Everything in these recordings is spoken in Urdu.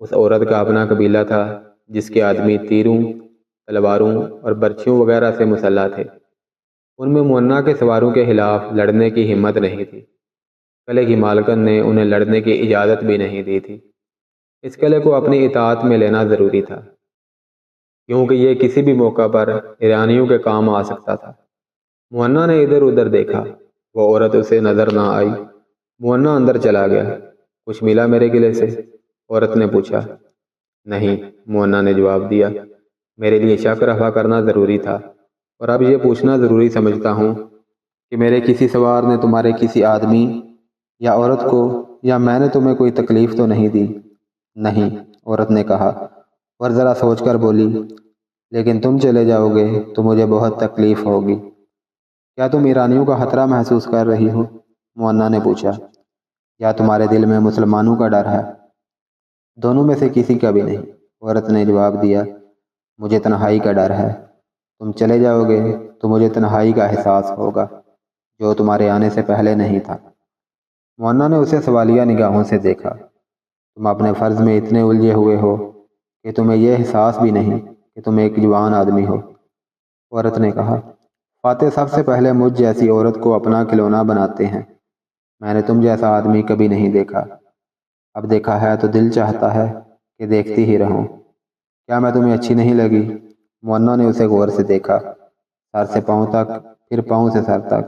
اس عورت کا اپنا قبیلہ تھا جس کے آدمی تیروں، تلواروں اور برچھیوں وغیرہ سے مسلح تھے۔ ان میں مونہ کے سواروں کے خلاف لڑنے کی ہمت نہیں تھی۔ قلعے کی مالکن نے انہیں لڑنے کی اجازت بھی نہیں دی تھی۔ اس قلعے کو اپنی اطاعت میں لینا ضروری تھا، کیونکہ یہ کسی بھی موقع پر ایرانیوں کے کام آ سکتا تھا۔ مونہ نے ادھر ادھر دیکھا، وہ عورت اسے نظر نہ آئی۔ مونہ اندر چلا گیا۔ کچھ ملا میرے قلعے سے؟ عورت نے پوچھا۔ نہیں، مونہ نے جواب دیا، میرے لیے شک رفع کرنا ضروری تھا، اور اب یہ پوچھنا ضروری سمجھتا ہوں کہ میرے کسی سوار نے تمہارے کسی آدمی یا عورت کو یا میں نے تمہیں کوئی تکلیف تو نہیں دی؟ نہیں، عورت نے کہا، اور ذرا سوچ کر بولی، لیکن تم چلے جاؤ گے تو مجھے بہت تکلیف ہوگی۔ کیا تم ایرانیوں کا خطرہ محسوس کر رہی ہو؟ مونہ نے پوچھا۔ یا تمہارے دل میں مسلمانوں کا ڈر ہے؟ دونوں میں سے کسی کا بھی نہیں، عورت نے جواب دیا، مجھے تنہائی کا ڈر ہے۔ تم چلے جاؤ گے تو مجھے تنہائی کا احساس ہوگا، جو تمہارے آنے سے پہلے نہیں تھا۔ مونہ نے اسے سوالیہ نگاہوں سے دیکھا۔ تم اپنے فرض میں اتنے الجھے ہوئے ہو کہ تمہیں یہ احساس بھی نہیں کہ تم ایک جوان آدمی ہو، عورت نے کہا۔ فاتح سب سے پہلے مجھ جیسی عورت کو اپنا کھلونا بناتے ہیں۔ میں نے تم جیسا آدمی کبھی نہیں دیکھا، اب دیکھا ہے تو دل چاہتا ہے کہ دیکھتی ہی رہوں۔ کیا میں تمہیں اچھی نہیں لگی؟ مونہ نے اسے غور سے دیکھا، سر سے پاؤں تک، پھر پاؤں سے سر تک۔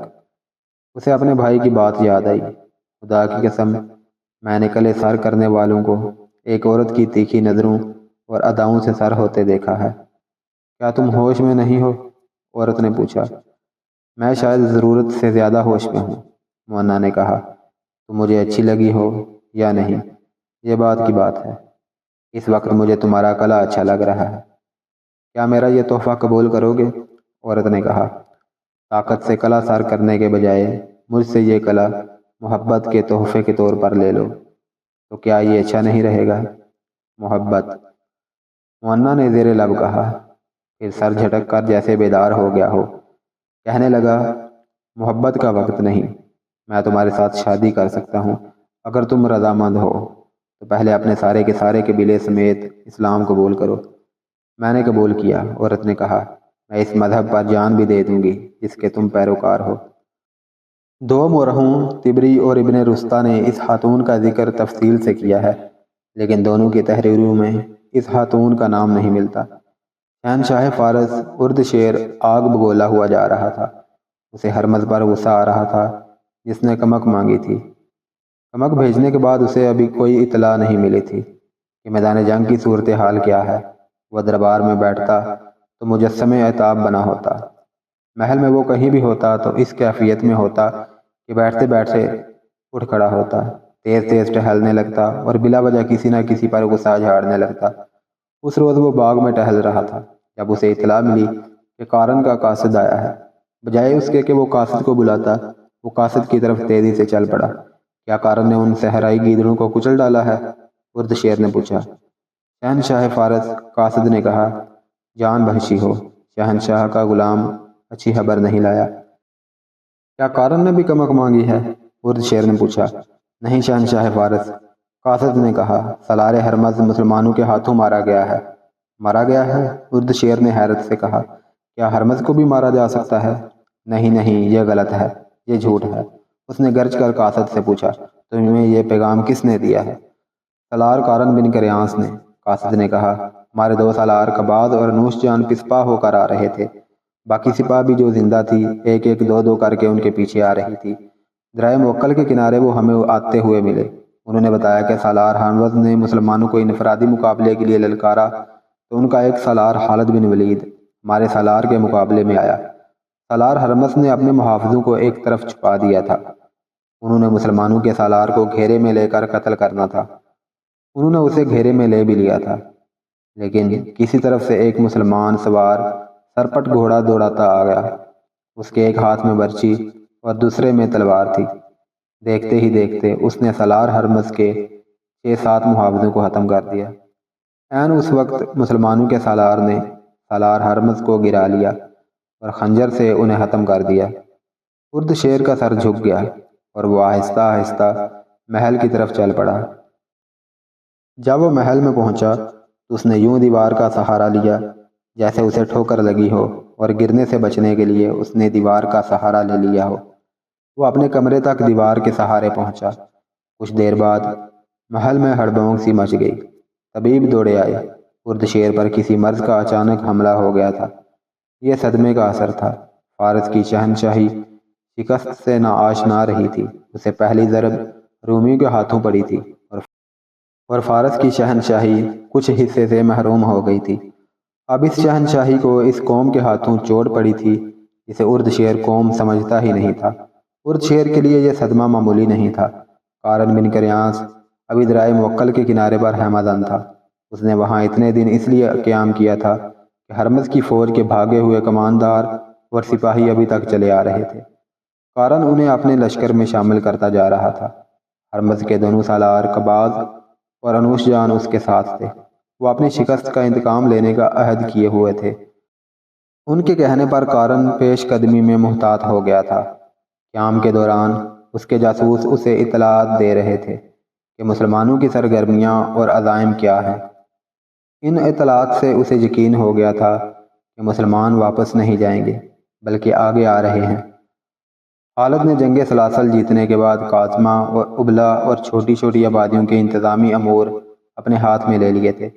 اسے اپنے بھائی کی بات یاد آئی۔ خدا کی قسم، میں نے قلعے سر کرنے والوں کو ایک عورت کی تیکھی نظروں اور اداؤں سے سر ہوتے دیکھا ہے۔ کیا تم ہوش میں نہیں ہو؟ عورت نے پوچھا۔ میں شاید ضرورت سے زیادہ ہوش میں ہوں، مونہ نے کہا۔ تم مجھے اچھی لگی ہو یا نہیں، یہ بات کی بات ہے۔ اس وقت مجھے تمہارا قلعہ اچھا لگ رہا ہے۔ کیا میرا یہ تحفہ قبول کرو گے؟ عورت نے کہا۔ طاقت سے قلعہ سر کرنے کے بجائے مجھ سے یہ قلعہ محبت کے تحفے کے طور پر لے لو، تو کیا یہ اچھا نہیں رہے گا؟ محبت، مونہ نے زیر لب کہا، پھر سر جھٹک کر جیسے بیدار ہو گیا ہو کہنے لگا، محبت کا وقت نہیں۔ میں تمہارے ساتھ شادی کر سکتا ہوں اگر تم رضامند ہو تو پہلے اپنے سارے کے سارے قبیلے سمیت اسلام قبول کرو۔ میں نے قبول کیا، عورت نے کہا۔ میں اس مذہب پر جان بھی دے دوں گی جس کے تم پیروکار ہو۔ دو مورخوں طبری اور ابن رستہ نے اس خاتون کا ذکر تفصیل سے کیا ہے، لیکن دونوں کی تحریروں میں اس خاتون کا نام نہیں ملتا۔ شہنشاہ فارس اردشیر آگ بگولا ہوا جا رہا تھا۔ اسے ہرمز پر غصہ آ رہا تھا جس نے کمک مانگی تھی۔ کمک بھیجنے کے بعد اسے ابھی کوئی اطلاع نہیں ملی تھی کہ میدان جنگ کی صورتحال کیا ہے۔ وہ دربار میں بیٹھتا تو مجسم عتاب بنا ہوتا۔ محل میں وہ کہیں بھی ہوتا تو اس کیفیت میں ہوتا کہ بیٹھتے بیٹھتے اٹھ کھڑا ہوتا، تیز تیز ٹہلنے لگتا اور بلا وجہ کسی نہ کسی پر غصہ جھاڑنے لگتا۔ اس روز وہ باغ میں ٹہل رہا تھا جب اسے اطلاع ملی کہ قارن کا قاصد آیا ہے۔ بجائے اس کے کہ وہ قاصد کو بلاتا، وہ قاصد کی طرف تیزی سے چل پڑا۔ کیا قارن نے ان صحرائی گیدڑوں کو کچل ڈالا ہے؟ اردشیر نے پوچھا۔ شہنشاہ فارس، قاصد نے کہا، جان بخشی ہو، شہنشاہ کا غلام اچھی خبر نہیں لایا۔ کیا قارن نے بھی کمک مانگی ہے؟ اردشیر نے پوچھا۔ نہیں شہنشاہ فارس، قاصد نے کہا، سالار ہرمز مسلمانوں کے ہاتھوں مارا گیا ہے۔ مارا گیا ہے؟ اردشیر نے حیرت سے کہا۔ کیا ہرمز کو بھی مارا جا سکتا ہے؟ نہیں نہیں، یہ غلط ہے، یہ جھوٹ ہے۔ اس نے گرج کر قاصد سے پوچھا، تمہیں یہ پیغام کس نے دیا ہے؟ سالار قارن بن کریانس نے، قاصد نے کہا۔ ہمارے دو سالار کباد اور نوش جان پسپا ہو کر آ رہے تھے۔ باقی سپاہ بھی جو زندہ تھی ایک ایک دو دو کر کے ان کے پیچھے آ رہی تھی۔ درائے موکل کے کنارے وہ ہمیں آتے ہوئے ملے۔ انہوں نے بتایا کہ سالار ہرمز نے مسلمانوں کو انفرادی مقابلے کے لیے للکارا تو ان کا ایک سالار خالد بن ولید ہمارے سالار کے مقابلے میں آیا۔ سالار ہرمز نے اپنے محافظوں کو ایک طرف چھپا دیا تھا۔ انہوں نے مسلمانوں کے سالار کو گھیرے میں لے کر قتل کرنا تھا۔ انہوں نے اسے گھیرے میں لے بھی لیا تھا، لیکن کسی طرف سے ایک مسلمان سوار سرپٹ گھوڑا دوڑاتا آ گیا۔ اس کے ایک ہاتھ میں برچی اور دوسرے میں تلوار تھی۔ دیکھتے ہی دیکھتے اس نے سالار ہرمز کے 6-7 محافظوں کو ختم کر دیا۔ عین اس وقت مسلمانوں کے سالار نے سالار ہرمز کو گرا لیا اور خنجر سے انہیں ختم کر دیا۔ اردشیر کا سر جھک گیا۔ گیا، اور وہ آہستہ آہستہ محل کی طرف چل پڑا۔ جب وہ محل میں پہنچا تو اس نے یوں دیوار کا سہارا لیا جیسے اسے ٹھوکر لگی ہو، اور گرنے سے بچنے کے لیے اس نے دیوار کا سہارا لے لیا ہو۔ وہ اپنے کمرے تک دیوار کے سہارے پہنچا۔ کچھ دیر بعد محل میں ہڑبڑ سی مچ گئی۔ طبیب دوڑے آئے۔ ارد شیر پر کسی مرض کا اچانک حملہ ہو گیا تھا۔ یہ صدمے کا اثر تھا۔ فارس کی شہنشاہی شکست سے ناآشنا رہی تھی۔ اسے پہلی ضرب رومیوں کے ہاتھوں پڑی تھی اور فارس کی شہنشاہی کچھ حصے سے محروم ہو گئی تھی۔ اب اس شہنشاہی کو اس قوم کے ہاتھوں چوٹ پڑی تھی جسے ارد شیر قوم سمجھتا ہی نہیں تھا۔ ارد شیر کے لیے یہ صدمہ معمولی نہیں تھا۔ قارن بن کریانس ابھی درائے موکل کے کنارے پر ہمدان تھا۔ اس نے وہاں اتنے دن اس لیے قیام کیا تھا کہ ہرمز کی فوج کے بھاگے ہوئے کماندار اور سپاہی ابھی تک چلے آ رہے تھے۔ قارن انہیں اپنے لشکر میں شامل کرتا جا رہا تھا۔ ہرمز کے دونوں سالار قباز اور انوش جان اس کے ساتھ تھے۔ وہ اپنی شکست کا انتقام لینے کا عہد کیے ہوئے تھے۔ ان کے کہنے پر قارن پیش قدمی میں محتاط ہو گیا تھا۔ قیام کے دوران اس کے جاسوس اسے اطلاعات دے رہے تھے کہ مسلمانوں کی سرگرمیاں اور عزائم کیا ہیں۔ ان اطلاعات سے اسے یقین ہو گیا تھا کہ مسلمان واپس نہیں جائیں گے بلکہ آگے آ رہے ہیں۔ خالد نے جنگ سلاسل جیتنے کے بعد قازمہ اور ابلا اور چھوٹی چھوٹی آبادیوں کے انتظامی امور اپنے ہاتھ میں لے لیے تھے۔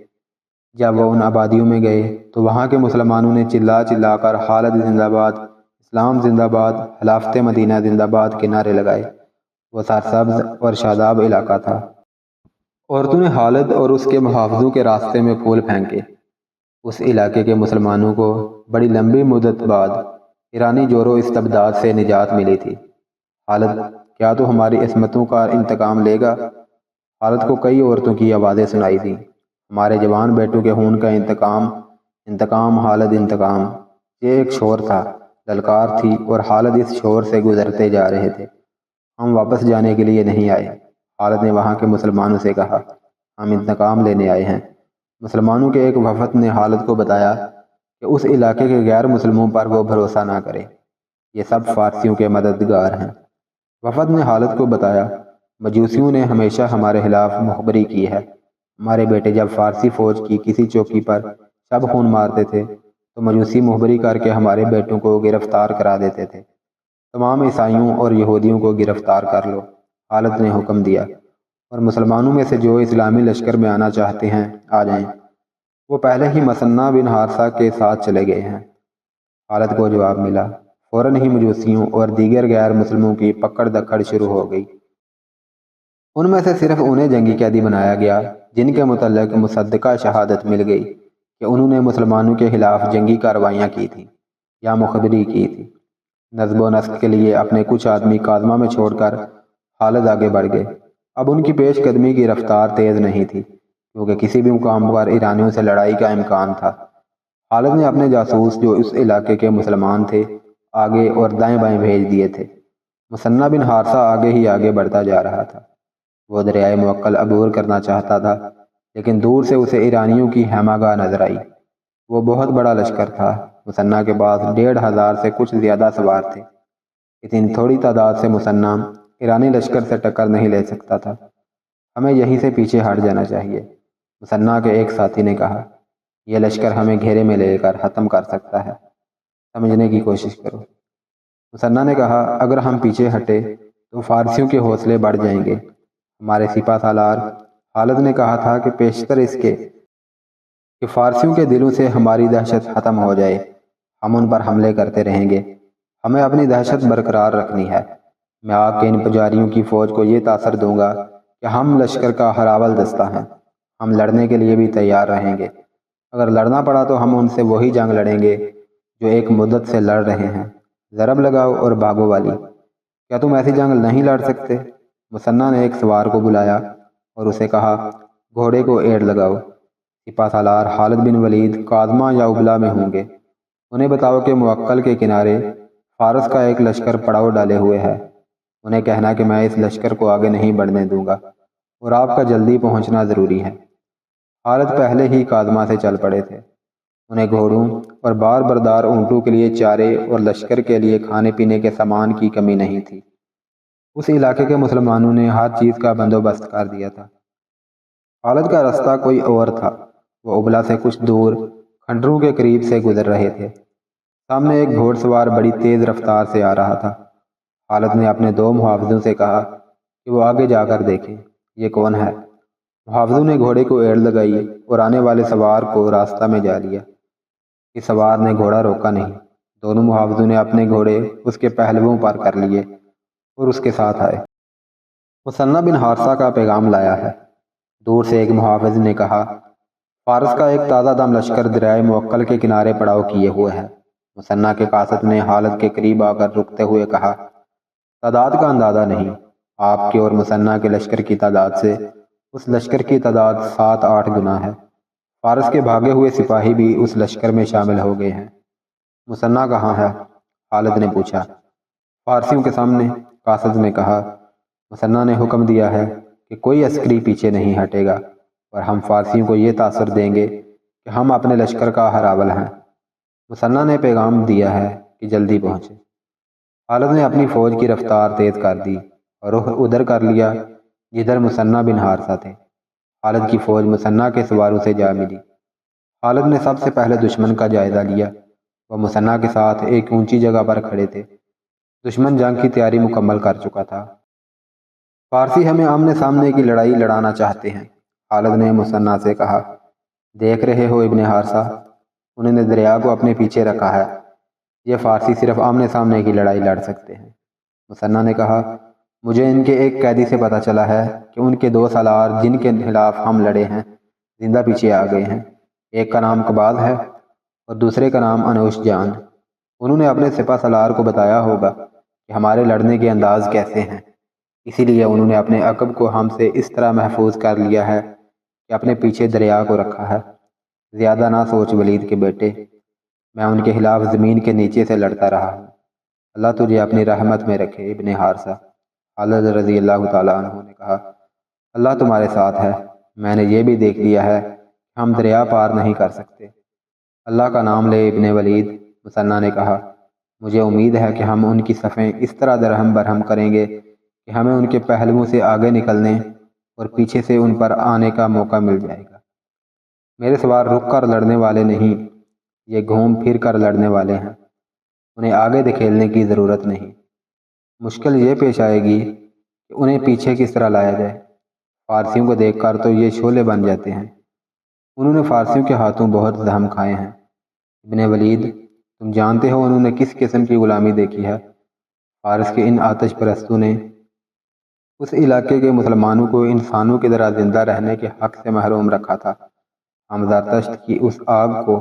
جب وہ ان آبادیوں میں گئے تو وہاں کے مسلمانوں نے چلا چلا کر خالد زندہ باد، اسلام زندہ باد، خلافت مدینہ زندہ باد کے نعرے لگائے۔ وہ سرسبز اور شاداب علاقہ تھا۔ عورتوں نے خالد اور اس کے محافظوں کے راستے میں پھول پھینکے۔ اس علاقے کے مسلمانوں کو بڑی لمبی مدت بعد ایرانی جور و استبداد سے نجات ملی تھی۔ خالد، کیا تو ہماری عصمتوں کا انتقام لے گا؟ خالد کو کئی عورتوں کی آوازیں سنائی دیں۔ ہمارے جوان بیٹوں کے خون کا انتقام، انتقام خالد انتقام۔ یہ ایک شور تھا، للکار تھی، اور خالد اس شور سے گزرتے جا رہے تھے۔ ہم واپس جانے کے لیے نہیں آئے، خالد نے وہاں کے مسلمانوں سے کہا، ہم انتقام لینے آئے ہیں۔ مسلمانوں کے ایک وفد نے خالد کو بتایا کہ اس علاقے کے غیر مسلموں پر وہ بھروسہ نہ کرے، یہ سب فارسیوں کے مددگار ہیں۔ وفد نے خالد کو بتایا، مجوسیوں نے ہمیشہ ہمارے خلاف مخبری کی ہے۔ ہمارے بیٹے جب فارسی فوج کی کسی چوکی پر شب خون مارتے تھے تو مجوسی مخبری کر کے ہمارے بیٹوں کو گرفتار کرا دیتے تھے۔ تمام عیسائیوں اور یہودیوں کو گرفتار کر لو، خالد نے حکم دیا، اور مسلمانوں میں سے جو اسلامی لشکر میں آنا چاہتے ہیں آ جائیں۔ وہ پہلے ہی مثنہ بن حارثہ کے ساتھ چلے گئے ہیں۔ خالد کو جواب ملا۔ فوراً ہی مجوسیوں اور دیگر غیر مسلموں کی پکڑ دکڑ شروع ہو گئی۔ ان میں سے صرف انہیں جنگی قیدی بنایا گیا جن کے متعلق مصدقہ شہادت مل گئی کہ انہوں نے مسلمانوں کے خلاف جنگی کارروائیاں کی تھیں یا مخبری کی تھی۔ نصب و نسق کے لیے اپنے کچھ آدمی قازمہ میں چھوڑ کر خالد آگے بڑھ گئے۔ اب ان کی پیش قدمی کی رفتار تیز نہیں تھی کیونکہ کسی بھی مقام پر ایرانیوں سے لڑائی کا امکان تھا۔ خالد نے اپنے جاسوس جو اس علاقے کے مسلمان تھے آگے اور دائیں بائیں بھیج دیے تھے۔ مثنہ بن حارثہ آگے ہی آگے بڑھتا جا رہا تھا۔ وہ دریائے موکل عبور کرنا چاہتا تھا لیکن دور سے اسے ایرانیوں کی خیمہ گاہ نظر آئی۔ وہ بہت بڑا لشکر تھا۔ مثنہ کے پاس 1500 سے کچھ زیادہ سوار تھے۔ اتنی تھوڑی تعداد سے مثنہ ایرانی لشکر سے ٹکر نہیں لے سکتا تھا۔ ہمیں یہیں سے پیچھے ہٹ جانا چاہیے، مثنہ کے ایک ساتھی نے کہا۔ یہ لشکر ہمیں گھیرے میں لے کر ختم کر سکتا ہے، سمجھنے کی کوشش کرو۔ مثنہ نے کہا، اگر ہم پیچھے ہٹے تو فارسیوں کے حوصلے بڑھ جائیں گے۔ ہمارے سپہ سالار خالد نے کہا تھا کہ پیشتر اس کے کہ فارسیوں کے دلوں سے ہماری دہشت ختم ہو جائے، ہم ان پر حملے کرتے رہیں گے۔ ہمیں اپنی دہشت برقرار رکھنی ہے۔ میں آگ کے ان پجاریوں کی فوج کو یہ تاثر دوں گا کہ ہم لشکر کا ہراول دستہ ہیں، ہم لڑنے کے لیے بھی تیار رہیں گے۔ اگر لڑنا پڑا تو ہم ان سے وہی جنگ لڑیں گے جو ایک مدت سے لڑ رہے ہیں، ضرب لگاؤ اور بھاگو والی۔ کیا تم ایسی جنگ نہیں لڑ سکتے؟ مثنہ نے ایک سوار کو بلایا اور اسے کہا، گھوڑے کو ایڑ لگاؤ۔ سپہ سالار خالد بن ولید قازمہ یا ابلا میں ہوں گے۔ انہیں بتاؤ کہ موکل کے کنارے فارس کا ایک لشکر پڑاؤ ڈالے ہوئے ہے۔ انہیں کہنا کہ میں اس لشکر کو آگے نہیں بڑھنے دوں گا اور آپ کا جلدی پہنچنا ضروری ہے۔ خالد پہلے ہی قازمہ سے چل پڑے تھے۔ انہیں گھوڑوں اور بار بردار اونٹوں کے لیے چارے اور لشکر کے لیے کھانے پینے کے سامان کی کمی نہیں تھی۔ اس علاقے کے مسلمانوں نے ہر چیز کا بندوبست کر دیا تھا۔ خالد کا راستہ کوئی اور تھا۔ وہ ابلا سے کچھ دور کھنڈروں کے قریب سے گزر رہے تھے۔ سامنے ایک گھوڑ سوار بڑی تیز رفتار سے آ رہا تھا۔ خالد نے اپنے 2 محافظوں سے کہا کہ وہ آگے جا کر دیکھیں یہ کون ہے۔ محافظوں نے گھوڑے کو ایڑ لگائی اور آنے والے سوار کو راستہ میں جا لیا۔ اس سوار نے گھوڑا روکا نہیں۔ دونوں محافظوں نے اپنے گھوڑے اس کے پہلوؤں پر کر لیے اور اس کے ساتھ آئے۔ مثنیٰ بن حارثہ کا پیغام لایا ہے۔ دور سے ایک محافظ نے کہا، فارس کا ایک تازہ دم لشکر دریائے موکل کے کنارے پڑاؤ کیے ہوئے ہے۔ مثنیٰ کے قاصد نے خالد کے قریب آ کر رکتے ہوئے کہا، تعداد کا اندازہ نہیں، آپ کے اور مثنیٰ کے لشکر کی تعداد سے اس لشکر کی تعداد 7-8 گنا ہے۔ فارس کے بھاگے ہوئے سپاہی بھی اس لشکر میں شامل ہو گئے ہیں۔ مثنیٰ کہاں ہے؟ خالد نے پوچھا۔ فارسیوں کے سامنے، قاصد نے کہا۔ مثنیٰ نے حکم دیا ہے کہ کوئی عسکری پیچھے نہیں ہٹے گا اور ہم فارسیوں کو یہ تاثر دیں گے کہ ہم اپنے لشکر کا ہراول ہیں۔ مثنیٰ نے پیغام دیا ہے کہ جلدی پہنچے۔ خالد نے اپنی فوج کی رفتار تیز کر دی اور رخ ادھر کر لیا جدھر مثنیٰ بن حارثہ تھے۔ خالد کی فوج مثنیٰ کے سواروں سے جا ملی۔ خالد نے سب سے پہلے دشمن کا جائزہ لیا۔ وہ مثنیٰ کے ساتھ ایک اونچی جگہ پر کھڑے تھے۔ دشمن جنگ کی تیاری مکمل کر چکا تھا۔ فارسی ہمیں آمنے سامنے کی لڑائی لڑانا چاہتے ہیں، خالد نے مثنیٰ سے کہا۔ دیکھ رہے ہو ابن حارثہ، انہوں نے دریا کو اپنے پیچھے رکھا ہے۔ یہ فارسی صرف آمنے سامنے کی لڑائی لڑ سکتے ہیں۔ مثنیٰ نے کہا، مجھے ان کے ایک قیدی سے پتہ چلا ہے کہ ان کے 2 سالار جن کے خلاف ہم لڑے ہیں زندہ پیچھے آ گئے ہیں۔ ایک کا نام قباض ہے اور دوسرے کا نام انوش جان۔ انہوں نے اپنے سپہ سالار کو بتایا ہوگا کہ ہمارے لڑنے کے انداز کیسے ہیں، اسی لیے انہوں نے اپنے عقب کو ہم سے اس طرح محفوظ کر لیا ہے کہ اپنے پیچھے دریا کو رکھا ہے۔ زیادہ نہ سوچ ولید کے بیٹے، میں ان کے خلاف زمین کے نیچے سے لڑتا رہا ہوں۔ اللہ تجھے اپنی رحمت میں رکھے ابن حارثہ۔ خالد رضی اللہ تعالیٰ عنہ نے کہا، اللہ تمہارے ساتھ ہے۔ میں نے یہ بھی دیکھ لیا ہے کہ ہم دریا پار نہیں کر سکتے۔ اللہ کا نام لے ابن ولید۔ مثنیٰ نے کہا، مجھے امید ہے کہ ہم ان کی صفیں اس طرح درہم برہم کریں گے کہ ہمیں ان کے پہلوؤں سے آگے نکلنے اور پیچھے سے ان پر آنے کا موقع مل جائے گا۔ میرے سوار رک کر لڑنے والے نہیں، یہ گھوم پھر کر لڑنے والے ہیں۔ انہیں آگے دھکیلنے کی ضرورت نہیں۔ مشکل یہ پیش آئے گی کہ انہیں پیچھے کس طرح لایا جائے۔ فارسیوں کو دیکھ کر تو یہ شعلے بن جاتے ہیں۔ انہوں نے فارسیوں کے ہاتھوں بہت زخم کھائے ہیں۔ ابن ولید، تم جانتے ہو انہوں نے کس قسم کی غلامی دیکھی ہے۔ فارس کے ان آتش پرستوں نے اس علاقے کے مسلمانوں کو انسانوں کی طرح زندہ رہنے کے حق سے محروم رکھا تھا۔ ہم زرتشت کی اس آگ کو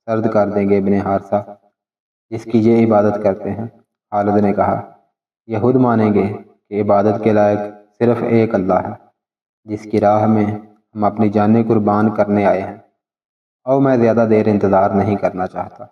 سرد کر دیں گے ابن حارثہ، جس کی یہ عبادت کرتے ہیں۔ خالد نے کہا، یہود مانیں گے کہ عبادت کے لائق صرف ایک اللہ ہے، جس کی راہ میں ہم اپنی جانیں قربان کرنے آئے ہیں، اور میں زیادہ دیر انتظار نہیں کرنا چاہتا۔